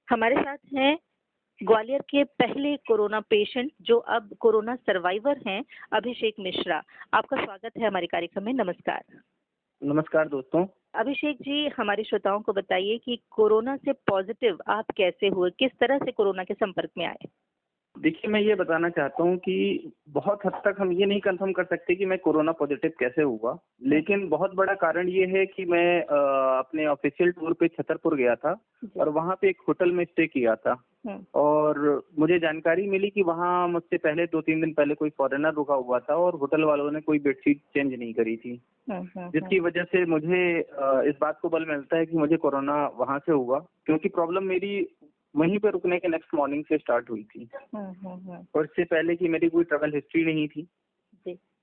हमारे साथ हैं ग्वालियर के पहले कोरोना पेशेंट जो अब कोरोना सर्वाइवर हैं, अभिषेक मिश्रा। आपका स्वागत है हमारे कार्यक्रम में। नमस्कार। नमस्कार दोस्तों। अभिषेक जी, हमारे श्रोताओं को बताइए कि कोरोना से पॉजिटिव आप कैसे हुए, किस तरह से कोरोना के संपर्क में आए? देखिए, मैं ये बताना चाहता हूँ कि बहुत हद तक हम ये नहीं कंफर्म कर सकते कि मैं कोरोना पॉजिटिव कैसे हुआ, लेकिन बहुत बड़ा कारण ये है कि मैं अपने ऑफिशियल टूर पे छतरपुर गया था और वहाँ पे एक होटल में स्टे किया था और मुझे जानकारी मिली कि वहाँ मुझसे पहले 2-3 दिन पहले कोई फॉरेनर रुका हुआ था और होटल वालों ने कोई बेडशीट चेंज नहीं करी थी, जिसकी वजह से मुझे इस बात को बल मिलता है कि मुझे कोरोना वहाँ से हुआ, क्योंकि प्रॉब्लम मेरी वहीं पे रुकने के नेक्स्ट मॉर्निंग से स्टार्ट हुई थी और इससे पहले की मेरी कोई ट्रैवल हिस्ट्री नहीं थी।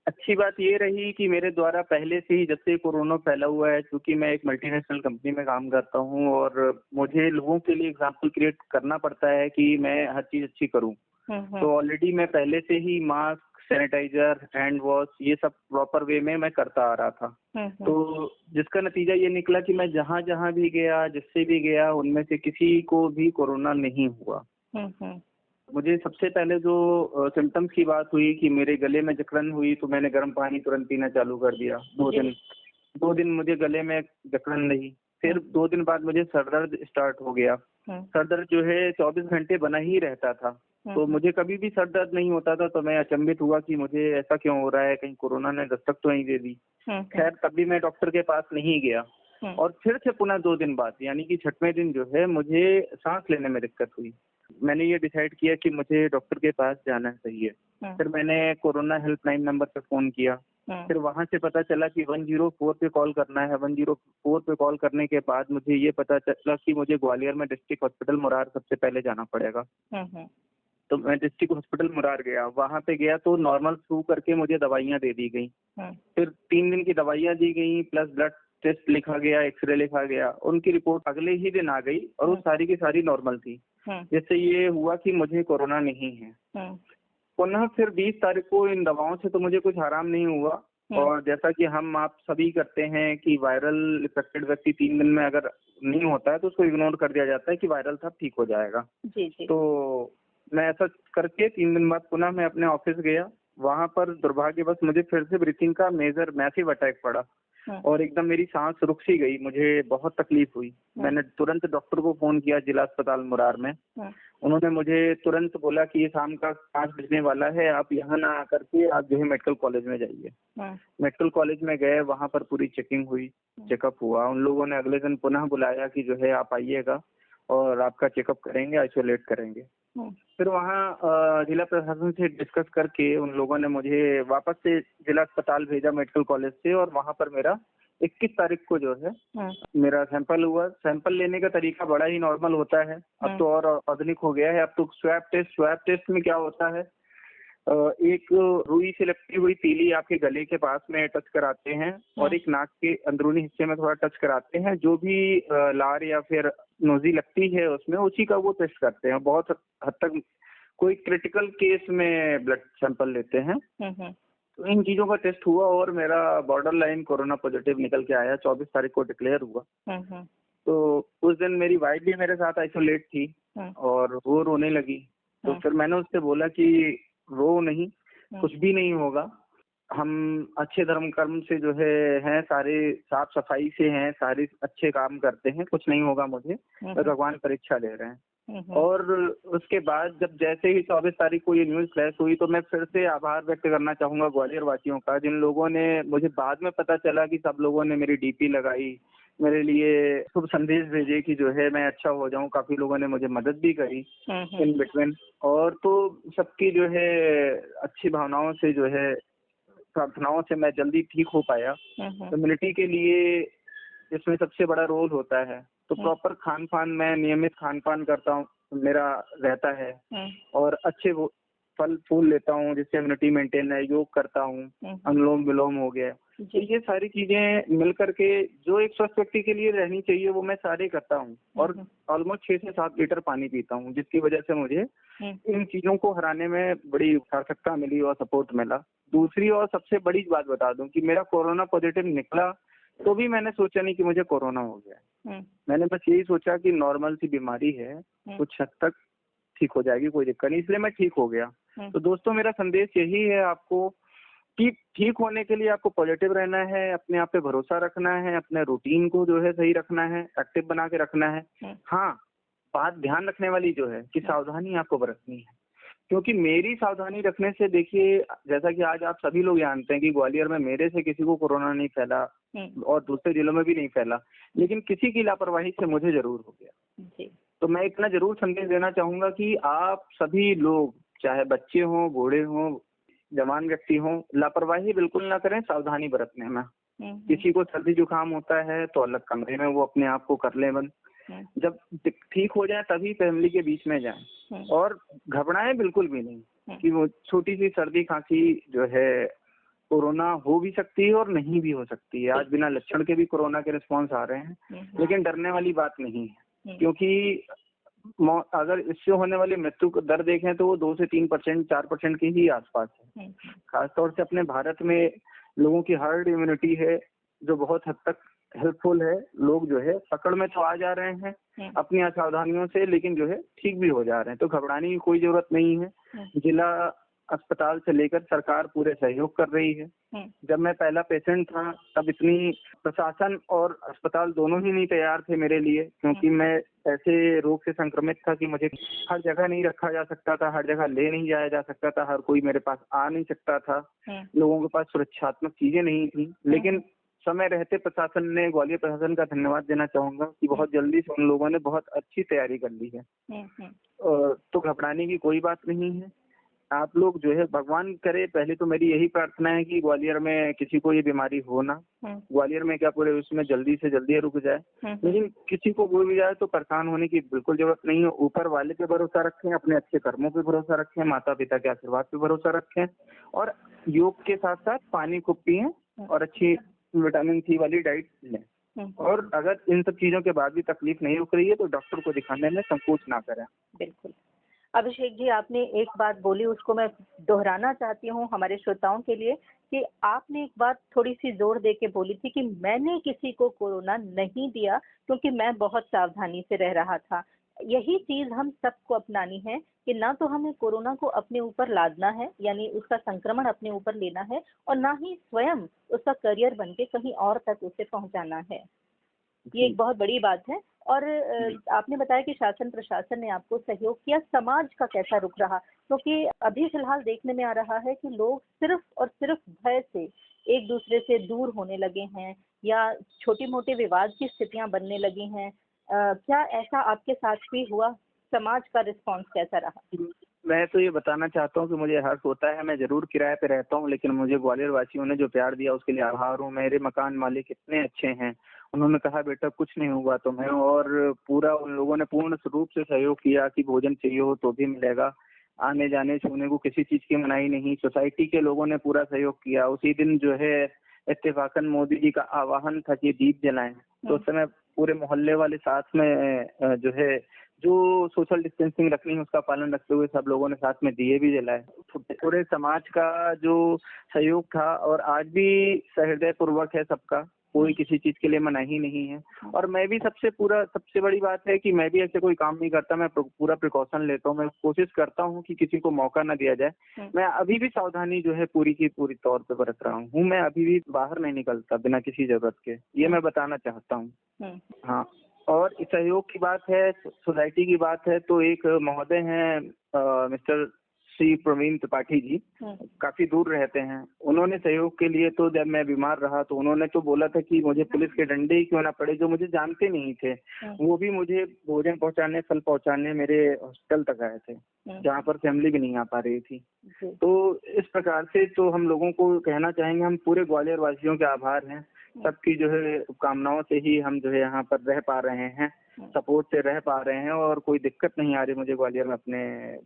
अच्छी बात ये रही कि मेरे द्वारा पहले से ही जब से कोरोना फैला हुआ है, क्योंकि मैं एक मल्टीनेशनल कंपनी में काम करता हूँ और मुझे लोगों के लिए एग्जाम्पल क्रिएट करना पड़ता है कि मैं हर चीज अच्छी करूँ। तो ऑलरेडी मैं पहले से ही मास्क, सैनिटाइजर, हैंड वॉश ये सब प्रॉपर वे में मैं करता आ रहा था। तो जिसका नतीजा ये निकला कि मैं जहाँ जहाँ भी गया, जिससे भी गया, उनमें से किसी को भी कोरोना नहीं हुआ। मुझे सबसे पहले जो सिम्टम्स की बात हुई कि मेरे गले में जकड़न हुई, तो मैंने गर्म पानी तुरंत पीना चालू कर दिया। 2 दिन मुझे गले में जकड़न रही, फिर 2 दिन बाद मुझे सर दर्द स्टार्ट हो गया। सर दर्द जो है 24 घंटे बना ही रहता था, तो मुझे कभी भी सर दर्द नहीं होता था। तो मैं अचंभित हुआ कि मुझे ऐसा क्यों हो रहा है, कहीं कोरोना ने दस्तक तो नहीं दे दी। खैर, तभी मैं डॉक्टर के पास नहीं गया और फिर से पुनः 2 दिन बाद यानी कि 6वें दिन जो है मुझे सांस लेने में दिक्कत हुई। मैंने ये डिसाइड किया कि मुझे डॉक्टर के पास जाना चाहिए। फिर मैंने कोरोना हेल्पलाइन नंबर पे फोन किया, फिर वहां से पता चला कि 104 पे कॉल करना है। 104 पे कॉल करने के बाद मुझे ये पता चला कि मुझे ग्वालियर में डिस्ट्रिक्ट हॉस्पिटल मुरार सबसे पहले जाना पड़ेगा। तो मैं डिस्ट्रिक्ट हॉस्पिटल मुरार गया, वहां पे गया तो नॉर्मल फ्लू करके मुझे दवाइयां दे दी गई। फिर 3 दिन की दवाइयां दी गई, प्लस ब्लड टेस्ट लिखा गया, एक्सरे लिखा गया। उनकी रिपोर्ट अगले ही दिन आ गई और वो सारी की सारी नॉर्मल थी, जिससे ये हुआ कि मुझे कोरोना नहीं है। पुनः फिर 20 तारीख को इन दवाओं से तो मुझे कुछ आराम नहीं हुआ और जैसा कि हम आप सभी करते हैं कि वायरल इफेक्टेड व्यक्ति 3 दिन में अगर नहीं होता है तो उसको इग्नोर कर दिया जाता है कि वायरल था, ठीक हो जाएगा। तो मैं ऐसा करके 3 दिन बाद पुनः मैं अपने ऑफिस गया। वहां पर दुर्भाग्यवश मुझे फिर से ब्रीथिंग का मैसिव अटैक पड़ा और एकदम मेरी सांस रुक सी गई, मुझे बहुत तकलीफ हुई। मैंने तुरंत डॉक्टर को फोन किया जिला अस्पताल मुरार में। उन्होंने मुझे तुरंत बोला कि ये शाम का 5 बजने वाला है, आप यहाँ ना आकर के आप जो है मेडिकल कॉलेज में जाइए। मेडिकल कॉलेज में गए, वहां पर पूरी चेकिंग हुई, चेकअप हुआ। उन लोगों ने अगले दिन पुनः बुलाया कि जो है आप आइएगा और आपका चेकअप करेंगे, आइसोलेट करेंगे। फिर वहाँ जिला प्रशासन से डिस्कस करके उन लोगों ने मुझे वापस से जिला अस्पताल भेजा मेडिकल कॉलेज से और वहाँ पर मेरा 21 तारीख को जो है मेरा सैंपल हुआ। सैंपल लेने का तरीका बड़ा ही नॉर्मल होता है, अब तो और आधुनिक हो गया है। अब तो स्वैब टेस्ट में क्या होता है, एक रुई से लपटी हुई तीली आपके गले के पास में टच कराते हैं और एक नाक के अंदरूनी हिस्से में थोड़ा टच कराते हैं। जो भी लार या फिर नोजी लगती है उसमें, उसी का वो टेस्ट करते हैं। बहुत हद तक कोई क्रिटिकल केस में ब्लड सैंपल लेते हैं। तो इन चीजों का टेस्ट हुआ और मेरा बॉर्डर लाइन कोरोना पॉजिटिव निकल के आया। 24 तारीख को डिक्लेयर हुआ। तो उस दिन मेरी वाइफ भी मेरे साथ आइसोलेट थी और वो रोने लगी। तो फिर मैंने उससे बोला कि रो नहीं, कुछ भी नहीं होगा। हम अच्छे धर्म कर्म से जो है हैं, सारे साफ सफाई से हैं, सारे अच्छे काम करते हैं, कुछ नहीं होगा मुझे, तो भगवान परीक्षा ले रहे हैं। और उसके बाद जब जैसे ही 24 तारीख को ये न्यूज फ्लैश हुई तो मैं फिर से आभार व्यक्त करना चाहूंगा ग्वालियर वासियों का, जिन लोगों ने मुझे बाद में पता चला कि सब लोगों ने मेरी डीपी लगाई, मेरे लिए शुभ संदेश भेजे कि जो है मैं अच्छा हो जाऊं। काफी लोगों ने मुझे मदद भी करी इन बिटवीन, और तो सबकी जो है अच्छी भावनाओं से जो है प्रार्थनाओं से मैं जल्दी ठीक हो पाया। कम्युनिटी के लिए इसमें सबसे बड़ा रोल होता है। तो प्रॉपर खान पान, मैं नियमित खान पान करता हूँ, मेरा रहता है और अच्छे फल फूल लेता हूँ जिससे इम्यूनिटी मेंटेन है। योग करता हूँ, अनुलोम विलोम हो गया। तो ये सारी चीजें मिल करके जो एक स्वस्थ व्यक्ति के लिए रहनी चाहिए वो मैं सारे करता हूँ और ऑलमोस्ट 6 से 7 लीटर पानी पीता हूँ, जिसकी वजह से मुझे इन चीजों को हराने में बड़ी सार्थकता मिली और सपोर्ट मिला। दूसरी और सबसे बड़ी बात बता दूं कि मेरा कोरोना पॉजिटिव निकला तो भी मैंने सोचा नहीं कि मुझे कोरोना हो गया। मैंने बस यही सोचा कि नॉर्मल सी बीमारी है, कुछ हद तक ठीक हो जाएगी, कोई दिक्कत नहीं, इसलिए मैं ठीक हो गया। तो दोस्तों मेरा संदेश यही है आपको कि ठीक होने के लिए आपको पॉजिटिव रहना है, अपने आप पे भरोसा रखना है, अपने रूटीन को जो है सही रखना है, एक्टिव बना के रखना है। हाँ, बात ध्यान रखने वाली जो है कि सावधानी आपको बरतनी है, क्योंकि मेरी सावधानी रखने से देखिए, जैसा कि आज आप सभी लोग जानते हैं कि ग्वालियर में मेरे से किसी को कोरोना नहीं फैला और दूसरे जिलों में भी नहीं फैला, लेकिन किसी की लापरवाही से मुझे जरूर हो गया। तो मैं इतना जरूर संदेश देना चाहूंगा कि आप सभी लोग, चाहे बच्चे हों, बूढ़े हों, जवान व्यक्ति हों, लापरवाही बिल्कुल ना करें, सावधानी बरतने में। किसी को सर्दी जुकाम होता है तो अलग कमरे में वो अपने आप को कर ले बंद, जब ठीक हो जाए तभी फैमिली के बीच में जाएं, और घबराएं बिल्कुल भी नहीं कि वो छोटी सी सर्दी खांसी जो है कोरोना हो भी सकती है और नहीं भी हो सकती है। आज बिना लक्षण के भी कोरोना के रिस्पॉन्स आ रहे हैं, लेकिन डरने वाली बात नहीं है, क्योंकि अगर इससे होने वाली मृत्यु का दर देखें तो वो 2 से 3%, 4% के ही आसपास है। खासतौर से अपने भारत में लोगों की हर्ड इम्यूनिटी है जो बहुत हद तक हेल्पफुल है। लोग जो है पकड़ में तो आ जा रहे हैं अपनी असावधानियों से, लेकिन जो है ठीक भी हो जा रहे हैं, तो घबराने की कोई जरूरत नहीं है। जिला अस्पताल से लेकर सरकार पूरे सहयोग कर रही है। जब मैं पहला पेशेंट था तब इतनी प्रशासन और अस्पताल दोनों ही नहीं तैयार थे मेरे लिए, क्योंकि मैं ऐसे रोग से संक्रमित था कि मुझे हर जगह नहीं रखा जा सकता था, हर जगह ले नहीं जाया जा सकता था, हर कोई मेरे पास आ नहीं सकता था, लोगों के पास सुरक्षात्मक चीजें नहीं थी। लेकिन समय रहते प्रशासन ने, ग्वालियर प्रशासन का धन्यवाद देना चाहूंगा कि बहुत जल्दी से उन लोगों ने बहुत अच्छी तैयारी कर ली है। तो घबराने की कोई बात नहीं है। आप लोग जो है, भगवान करे, पहले तो मेरी यही प्रार्थना है कि ग्वालियर में किसी को ये बीमारी हो ना, ग्वालियर में क्या पूरे उसमें जल्दी से जल्दी रुक जाए, लेकिन किसी को हो भी जाए तो परेशान होने की बिल्कुल जरूरत नहीं है। ऊपर वाले पे भरोसा रखें, अपने अच्छे कर्मों पे भरोसा रखें, माता पिता के आशीर्वाद पे भरोसा रखें, और योग के साथ साथ पानी खूब पिएं और अच्छी विटामिन सी वाली डाइट लें। और अगर इन सब चीजों के बाद भी तकलीफ नहीं रुक रही है तो डॉक्टर को दिखाने में संकोच ना करें। बिल्कुल। अभिषेक जी, आपने एक बात बोली, उसको मैं दोहराना चाहती हूँ हमारे श्रोताओं के लिए, कि आपने एक बात थोड़ी सी जोर दे के बोली थी कि मैंने किसी को कोरोना नहीं दिया क्योंकि मैं बहुत सावधानी से रह रहा था। यही चीज हम सबको अपनानी है कि ना तो हमें कोरोना को अपने ऊपर लादना है, यानी उसका संक्रमण अपने ऊपर लेना है, और ना ही स्वयं उसका करियर बन के कहीं और तक उसे पहुंचाना है। ये एक बहुत बड़ी बात है। और आपने बताया कि शासन प्रशासन ने आपको सहयोग किया, समाज का कैसा रुख रहा? क्योंकि अभी फिलहाल देखने में आ रहा है कि लोग सिर्फ और सिर्फ भय से एक दूसरे से दूर होने लगे हैं, या छोटी मोटी विवाद की स्थितियां बनने लगी हैं। क्या ऐसा आपके साथ भी हुआ? समाज का रिस्पॉन्स कैसा रहा? मैं तो ये बताना चाहता हूँ कि मुझे हर्ष होता है। मैं जरूर किराए पे रहता हूँ, लेकिन मुझे ग्वालियर वासियों ने जो प्यार दिया उसके लिए आभार हूँ। मेरे मकान मालिक इतने अच्छे हैं, उन्होंने कहा बेटा कुछ नहीं हुआ तुम्हें, और पूरा उन लोगों ने पूर्ण रूप से सहयोग किया कि भोजन चाहिए हो तो भी मिलेगा, आने जाने छूने को किसी चीज की मनाही नहीं। सोसाइटी के लोगों ने पूरा सहयोग किया। उसी दिन जो है इत्तेफाकन मोदी जी का आह्वान था कि दीप जलाएं, तो उस समय पूरे मोहल्ले वाले साथ में जो है जो सोशल डिस्टेंसिंग रखनी है उसका पालन रखते हुए सब लोगों ने साथ में दिए भी जलाए। पूरे समाज का जो सहयोग था, और आज भी सहृदय पूर्वक है सबका, कोई किसी चीज के लिए मनाही नहीं है। और मैं भी सबसे बड़ी बात है कि मैं भी ऐसे कोई काम नहीं करता, मैं पूरा प्रिकॉशन लेता हूँ। मैं कोशिश करता हूँ कि किसी को मौका ना दिया जाए। मैं अभी भी सावधानी जो है पूरी की पूरी तौर पे बरत रहा हूँ। मैं अभी भी बाहर नहीं निकलता बिना किसी जरूरत के, ये मैं बताना चाहता हूँ। हाँ, और सहयोग की बात है, सोसाइटी की बात है, तो एक महोदय हैं मिस्टर श्री प्रवीण त्रिपाठी जी, काफी दूर रहते हैं। उन्होंने सहयोग के लिए, तो जब मैं बीमार रहा तो उन्होंने तो बोला था कि मुझे पुलिस के डंडे ही क्यों ना पड़े, जो मुझे जानते नहीं थे, वो भी मुझे भोजन पहुंचाने, फल पहुंचाने मेरे हॉस्पिटल तक आए थे, जहाँ पर फैमिली भी नहीं आ पा रही थी। तो इस प्रकार से तो हम लोगों को कहना चाहेंगे, हम पूरे ग्वालियर वासियों के आभार हैं। सबकी जो है कामनाओं से ही हम जो है यहाँ पर रह पा रहे हैं, सपोर्ट से रह पा रहे हैं, और कोई दिक्कत नहीं आ रही मुझे ग्वालियर में अपने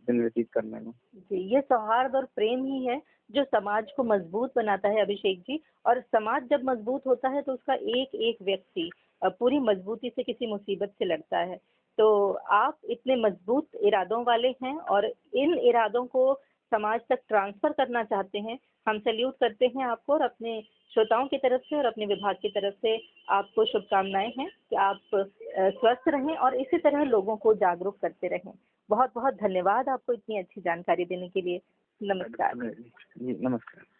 दिन व्यतीत करने में। जी, ये सौहार्द और प्रेम ही है जो समाज को मजबूत बनाता है अभिषेक जी। और समाज जब मजबूत होता है तो उसका एक एक व्यक्ति पूरी मजबूती से किसी मुसीबत से लड़ता है। तो आप इतने मजबूत इरादों वाले हैं, और इन इरादों को समाज तक ट्रांसफर करना चाहते हैं। हम सैल्यूट करते हैं आपको और अपने श्रोताओं की तरफ से और अपने विभाग की तरफ से आपको शुभकामनाएँ हैं कि आप स्वस्थ रहें और इसी तरह लोगों को जागरूक करते रहें। बहुत-बहुत धन्यवाद आपको इतनी अच्छी जानकारी देने के लिए। नमस्कार। जी, नमस्कार।